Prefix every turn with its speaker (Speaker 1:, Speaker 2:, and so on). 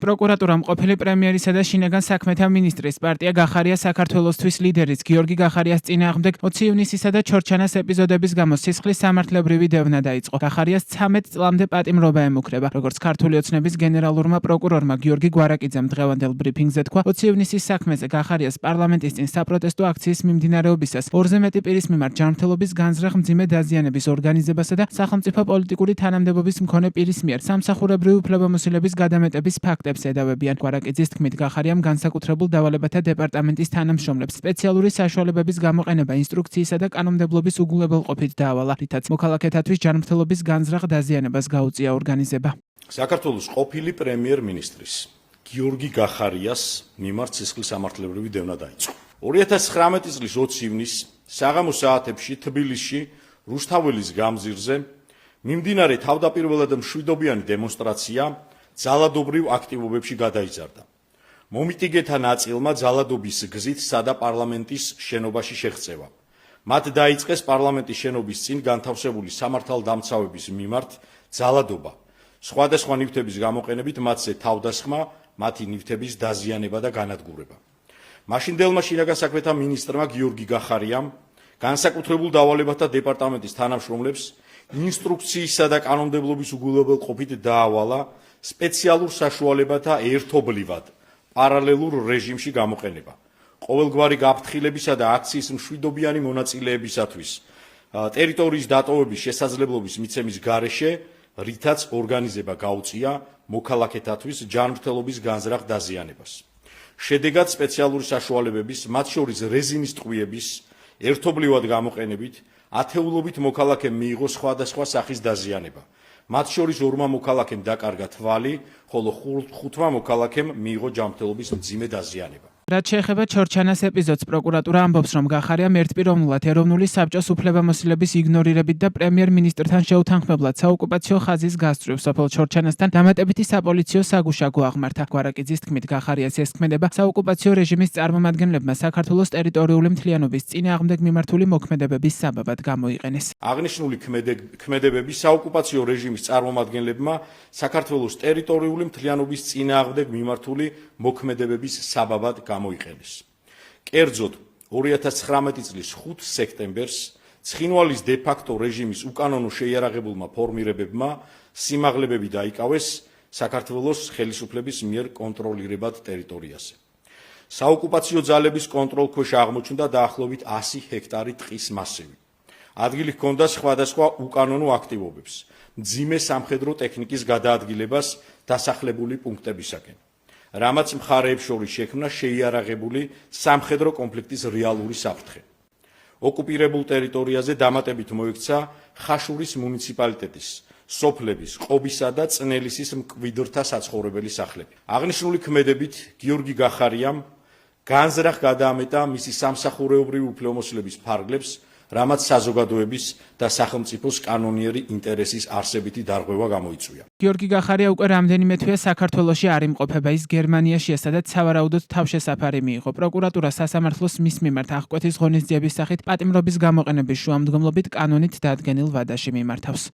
Speaker 1: პროკურატურამ ყოფილი პრემიერისა და შინაგან საქმეთა მინისტრის პარტია გახარია საქართველოსთვის ლიდერის გიორგი გახარიას წინააღმდეგ 20 ივნისისა და ჩორჩანას ეპიზოდების გამო სისხლის სამართლებრივი დევნა დაიწყო. გახარიას 13 წლამდე პატიმრობა ემუქრება. Როგორც ქართული ოცნების გენერალურმა პროკურორმა გიორგი გვარაკიძემ დღევანდელ ბრიფინგზე თქვა, 20 ივნისის საქმეზე გახარიას პარლამენტის წინ საპროტესტო აქციის მიმდინარეობისას ორზე მეტი პირის მიმართ ჯანმრთელობის განზრახ მძიმე დაზიანების ორგანიზებასა და სახელმწიფო პოლიტიკური თანამდებობის მქონე პირის მიერ სამსახურებრივი უფლებამოსილების გადამეტების ფაქტებს ედავებიან. გვარაკიძის თქმით, გახარიამ განსაკუთრებულ დავალებათა დეპარტამენტის თანამშრომლებს სპეციალური საშუალებების გამოყენება ინსტრუქციისა და კანონმდებლობის უგულებელყოფით დაავალა, რითაც მოქალაქეთათვის ჯანმრთელობის განზრახ დაზიანებას გაუწია ორგანიზება.
Speaker 2: საქართველოს ყოფილი პრემიერ-მინისტრის გიორგი გახარიას მიმართ სისხლის სამართლებრივი დევნა დაიწყო. 2019 წლის 20 ივნისს საღამოს საათებში თბილისში რუსთაველის გამზირზე მიმდინარე თავდაპირველად მშვიდობიანი დემონსტრაცია ძალადობრივ აქტივობებში გადაიზარდა. მომიტინგეთა ნაწილმა ძალადობის გზით სადა პარლამენტის შენობაში შეღწევა. მათ დაიწყეს პარლამენტის შენობის წინ განთავსებული სამართალდამცავების მიმართ ძალადობა. სხვადასხვა ნივთების გამოყენებით მათზე თავდასხმა, მათი ნივთების დაზიანება და განადგურება. მაშინდელმა შინაგან საქმეთა მინისტრმა გიორგი გახარიამ განსაკუთრებულ დავალებათა დეპარტამენტის თანამშრომლებს ინსტრუქციისა და კანონმდებლობის უგულებელყოფით დაავალა სპეციალურ საშუალებათა ერთობლივად პარალელურ რეჟიმში გამოყენება. ყოველგვარი გაფრთხილებისა და აქციის მშვიდობიანი მონაწილეებისათვის ტერიტორიის დატოვების შესაძლებლობის მიცემის გარეშე, რითაც ორგანიზება გაუწია მოქალაქეთათვის ჯანმრთელობის განზრახ დაზიანებას. შედეგად სპეციალური საშუალებების, მათ შორის რეზინის ტყვიების ერთობლივად გამოყენებით ათეულობით მოქალაქემ მიიღო სხვადასხვა სახის დაზიანება. მათ შორის ორმა მოქალაქემ დაკარგა თვალი, ხოლო 5 მოქალაქემ მიიღო ჯანმრთელობის მძიმე დაზიანება.
Speaker 1: რაც შეეხება ჩორჩანას ეპიზოდს, პროკურატურა ამბობს, რომ გახარიამ ერთპიროვნულად ეროვნული საბჭოს უფლებამოსილების იგნორირებით და პრემიერ-მინისტრთან შეუთანხმებლად საოკუპაციო ხაზის გასწვრივ სოფელ ჩორჩანასთან დამატებითი საპოლიციო საგუშაგო აღმართა. გვარაკიძის თქმით, გახარიას ესქმედება საოკუპაციო რეჟიმის წარმომადგენლებმა საქართველოს ტერიტორიული მთლიანობის წინააღმდეგ მიმართული მოქმედებების საბაბად გამოიყენეს.
Speaker 2: აღნიშნული ქმედებები საოკუპაციო რეჟიმის წარმომადგენლებმა საქართველოს ტერიტორიული მთლიანობის წინააღმდეგ მიმართული მოქმედებების საბაბად გამოიყენეს. კერძოდ 2019 წლის 5 სექტემბერს ცხინვალის დე-ფაქტო რეჟიმის უკანონო შეიარაღებულმა ფორმირებებმა სიმაღლებები დაიკავეს საქართველოს ხელისუფლების მიერ კონტროლირებად ტერიტორიაზე. საოკუპაციო ძალების კონტროლქვეშ აღმოჩნდა დაახლოებით 100 ჰექტარი ტყის მასივი. ადგილი ჰქონდა სხვადასხვა უკანონო აქტივობებს, მძიმე სამხედრო ტექნიკის გადაადგილებას დასახლებული პუნქტებისაკენ. რამაც მხარეებს შორის შექმნა შეიარაღებული სამხედრო კონფლიქტის რეალური საფრთხე. ოკუპირებულ ტერიტორიაზე დამატებით მოექცა ხაშურის მუნიციპალიტეტის, სოფლების, ყობისა და წნელისის მკვიდრთა საცხოვრებელი სახლები. აღნიშნული ქმედებით გიორგი გახარიამ განზრახ გადაამეტა მისი სამსახურეობრივი უფლებამოსილების ფარგლებს, რამაც საზოგადოების და სახელმწიფოს კანონიერი ინტერესის არსებითი დარღვევა გამოიწვია.
Speaker 1: გიორგი გახარია უკვე რამდენიმე თვეა საქართველოში არ იმყოფება, ის გერმანიაშია, სადაც სავარაუდოდ თავშესაფარი მიიღო. პროკურატურა სასამართლოს მის მიმართ აღკვეთის ღონისძიების სახით პატიმრობის გამოყენების შუამდგომლობით კანონით დადგენილ ვადაში მიმართავს.